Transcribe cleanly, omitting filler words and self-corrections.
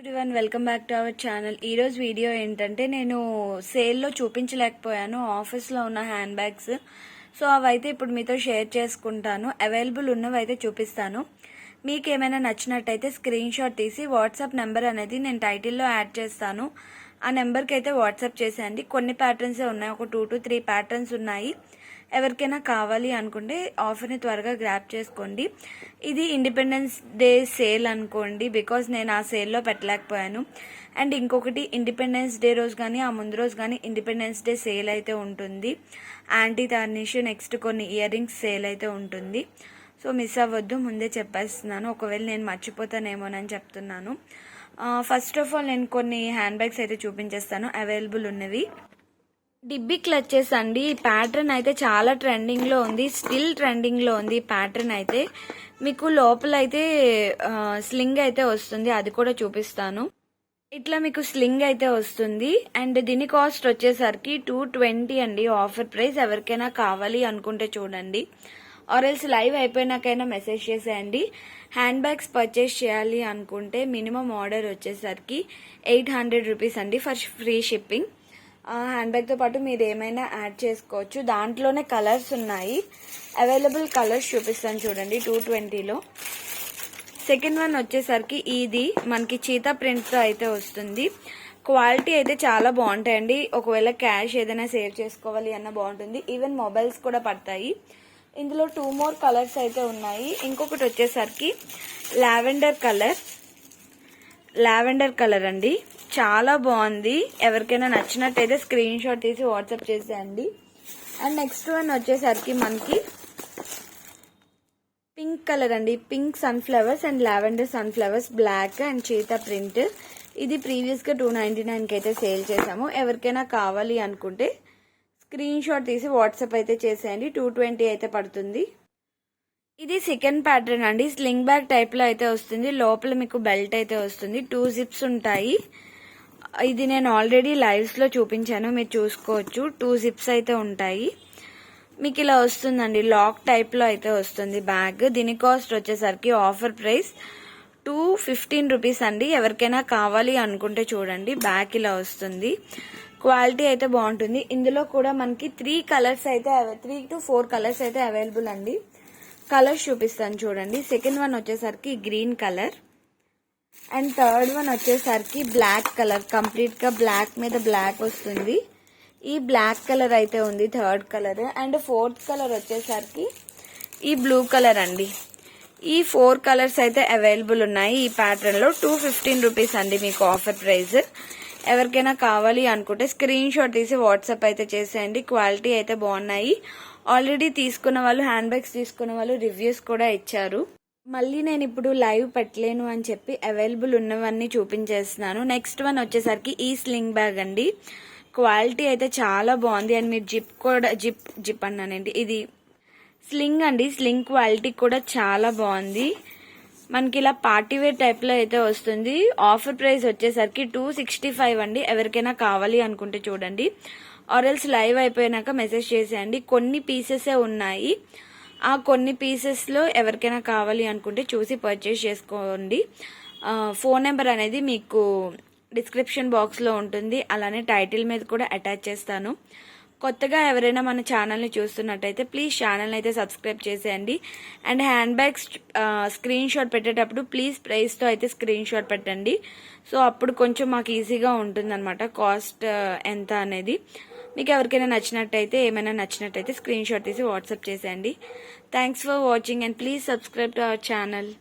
Everyone welcome back to our channel. ఈరోజు video ఏంటంటే నేను సేల్లో చూపించలేకపోయాను ఆఫీస్లో ఉన్న హ్యాండ్ బ్యాగ్స్. సో అవైతే ఇప్పుడు మీతో షేర్ చేసుకుంటాను. అవైలబుల్ ఉన్నవి అయితే చూపిస్తాను. మీకు ఏమైనా నచ్చినట్టయితే స్క్రీన్ షాట్ తీసి వాట్సాప్ నెంబర్ అనేది నేను టైటిల్లో యాడ్ చేస్తాను. ఆ నెంబర్కి అయితే వాట్సాప్ చేసేయండి. కొన్ని ప్యాటర్న్సే ఉన్నాయి, ఒక 2 to 3 ప్యాటర్న్స్ ఉన్నాయి. ఎవరికైనా కావాలి అనుకుంటే ఆఫర్ని త్వరగా గ్రాప్ చేసుకోండి. ఇది ఇండిపెండెన్స్ డే సేల్ అనుకోండి, బికాజ్ నేను ఆ సేల్లో పెట్టలేకపోయాను. అండ్ ఇంకొకటి ఇండిపెండెన్స్ డే రోజు కానీ ఆ ముందు రోజు కానీ ఇండిపెండెన్స్ డే సేల్ అయితే ఉంటుంది. యాంటీ టార్నిష్, నెక్స్ట్ కొన్ని ఇయర్ రింగ్స్ సేల్ అయితే ఉంటుంది. సో మిస్ అవ్వద్దు, ముందే చెప్పేస్తున్నాను. ఒకవేళ నేను మర్చిపోతానేమోనని చెప్తున్నాను. ఫస్ట్ ఆఫ్ ఆల్ నేను కొన్ని హ్యాండ్ బ్యాగ్స్ అయితే చూపించేస్తాను అవైలబుల్ ఉన్నవి. డిబ్బీ క్లచెస్ అండి. ఈ ప్యాటర్న్ అయితే చాలా ట్రెండింగ్లో ఉంది, స్టిల్ ట్రెండింగ్లో ఉంది. ఈ ప్యాటర్న్ అయితే మీకు లోపల అయితే స్లింగ్ అయితే వస్తుంది, అది కూడా చూపిస్తాను. ఇట్లా మీకు స్లింగ్ అయితే వస్తుంది. అండ్ దీని కాస్ట్ వచ్చేసరికి 220 అండి, ఆఫర్ ప్రైస్. ఎవరికైనా కావాలి అనుకుంటే చూడండి, ఆర్ఎల్స్ లైవ్ అయిపోయినాకైనా మెసేజ్ చేసేయండి. హ్యాండ్ బ్యాగ్స్ పర్చేస్ చేయాలి అనుకుంటే మినిమం ఆర్డర్ వచ్చేసరికి 800 రూపీస్ అండి ఫర్ ఫ్రీ షిప్పింగ్. హ్యాండ్ బ్యాగ్తో పాటు మీరు ఏమైనా యాడ్ చేసుకోవచ్చు. దాంట్లోనే కలర్స్ ఉన్నాయి, అవైలబుల్ కలర్స్ చూపిస్తాను చూడండి. 220లో సెకండ్ వన్ వచ్చేసరికి ఇది మనకి చీతా ప్రింట్తో అయితే వస్తుంది. క్వాలిటీ అయితే చాలా బాగుంటాయండి. ఒకవేళ క్యాష్ ఏదైనా సేవ్ చేసుకోవాలి అన్న బాగుంటుంది. ఈవెన్ మొబైల్స్ కూడా పడతాయి. ఇందులో 2 more కలర్స్ అయితే ఉన్నాయి. ఇంకొకటి వచ్చేసరికి లావెండర్ కలర్ అండి, చాలా బాగుంది. ఎవరికైనా నచ్చినట్టయితే స్క్రీన్ షాట్ తీసి వాట్సాప్ చేసేయండి. అండ్ నెక్స్ట్ వన్ వచ్చేసరికి మనకి పింక్ కలర్ అండి, pink sunflowers and lavender sunflowers, black and cheetah print. ఇది ప్రీవియస్గా 299కి అయితే సేల్ చేసాము. ఎవరికైనా కావాలి అనుకుంటే స్క్రీన్ షాట్ తీసి వాట్సాప్ అయితే చేసేయండి. 220 అయితే పడుతుంది. ఇది సెకండ్ ప్యాటర్న్ అండి, స్లింగ్ బ్యాగ్ టైప్లో అయితే వస్తుంది. లోపల మీకు బెల్ట్ అయితే వస్తుంది, 2 zips ఉంటాయి. ఇది నేను ఆల్రెడీ లైవ్స్లో చూపించాను, మీరు చూసుకోవచ్చు. 2 zips అయితే ఉంటాయి. మీకు ఇలా వస్తుందండి, లాక్ టైప్లో అయితే వస్తుంది బ్యాగ్. దీని కాస్ట్ వచ్చేసరికి ఆఫర్ ప్రైస్ 215 రూపీస్ అండి. ఎవరికైనా కావాలి అనుకుంటే చూడండి, బ్యాగ్ ఇలా వస్తుంది. క్వాలిటీ అయితే బాగుంటుంది. ఇందులో కూడా మనకి 3 to 4 కలర్స్ అయితే అవైలబుల్ అండి. కలర్స్ చూపిస్తాను చూడండి. సెకండ్ వన్ వచ్చేసరికి green colour and third one వచ్చేసరికి బ్లాక్ కలర్. కంప్లీట్ గా బ్లాక్ మీద బ్లాక్ వస్తుంది. ఈ బ్లాక్ కలర్ అయితే ఉంది third colour. And fourth colour వచ్చేసరికి ఈ బ్లూ కలర్ అండి. ఈ 4 కలర్స్ అయితే అవైలబుల్ ఉన్నాయి ఈ ప్యాటర్న్ లో. 215 రూపీస్ అండి మీకు ఆఫర్ ప్రైస్. ఎవరికైనా కావాలి అనుకుంటే స్క్రీన్ షాట్ తీసి వాట్సాప్ అయితే చేసేయండి. క్వాలిటీ అయితే బాగున్నాయి. ఆల్రెడీ తీసుకున్న వాళ్ళు, హ్యాండ్ బ్యాగ్స్ తీసుకున్న వాళ్ళు రివ్యూస్ కూడా ఇచ్చారు. మళ్ళీ నేను ఇప్పుడు లైవ్ పెట్టలేను అని చెప్పి అవైలబుల్ ఉన్నవన్నీ చూపించేస్తున్నాను. నెక్స్ట్ వన్ వచ్చేసరికి ఈ స్లింగ్ బ్యాగ్ అండి. క్వాలిటీ అయితే చాలా బాగుంది. అండ్ మీరు జిప్ కూడా జిప్ అన్నానండి, ఇది స్లింగ్ అండి. స్లింగ్ క్వాలిటీ కూడా చాలా బాగుంది. మనకి ఇలా పార్టీవేర్ టైప్లో అయితే వస్తుంది. ఆఫర్ ప్రైస్ వచ్చేసరికి 265 అండి. ఎవరికైనా కావాలి అనుకుంటే చూడండి, ఆర్ఎల్స్ లైవ్ అయిపోయినాక మెసేజ్ చేసేయండి. కొన్ని పీసెసే ఉన్నాయి. ఆ కొన్ని పీసెస్లో ఎవరికైనా కావాలి అనుకుంటే చూసి పర్చేస్ చేసుకోండి. ఫోన్ నెంబర్ అనేది మీకు డిస్క్రిప్షన్ బాక్స్లో ఉంటుంది, అలానే టైటిల్ మీద కూడా అటాచ్ చేస్తాను. కొత్తగా ఎవరైనా మన ఛానల్ని చూస్తున్నట్టయితే ప్లీజ్ ఛానల్ని అయితే సబ్స్క్రైబ్ చేసేయండి. And hand bags screen shot పెట్టేటప్పుడు ప్లీజ్ ప్రైస్తో అయితే స్క్రీన్ షాట్ పెట్టండి. సో అప్పుడు కొంచెం మాకు ఈజీగా ఉంటుంది అనమాట, కాస్ట్ ఎంత అనేది. మీకు ఎవరికైనా ఏమైనా నచ్చినట్టయితే స్క్రీన్ షాట్ తీసి వాట్సాప్ చేసేయండి. Thanks for watching and please subscribe to our channel.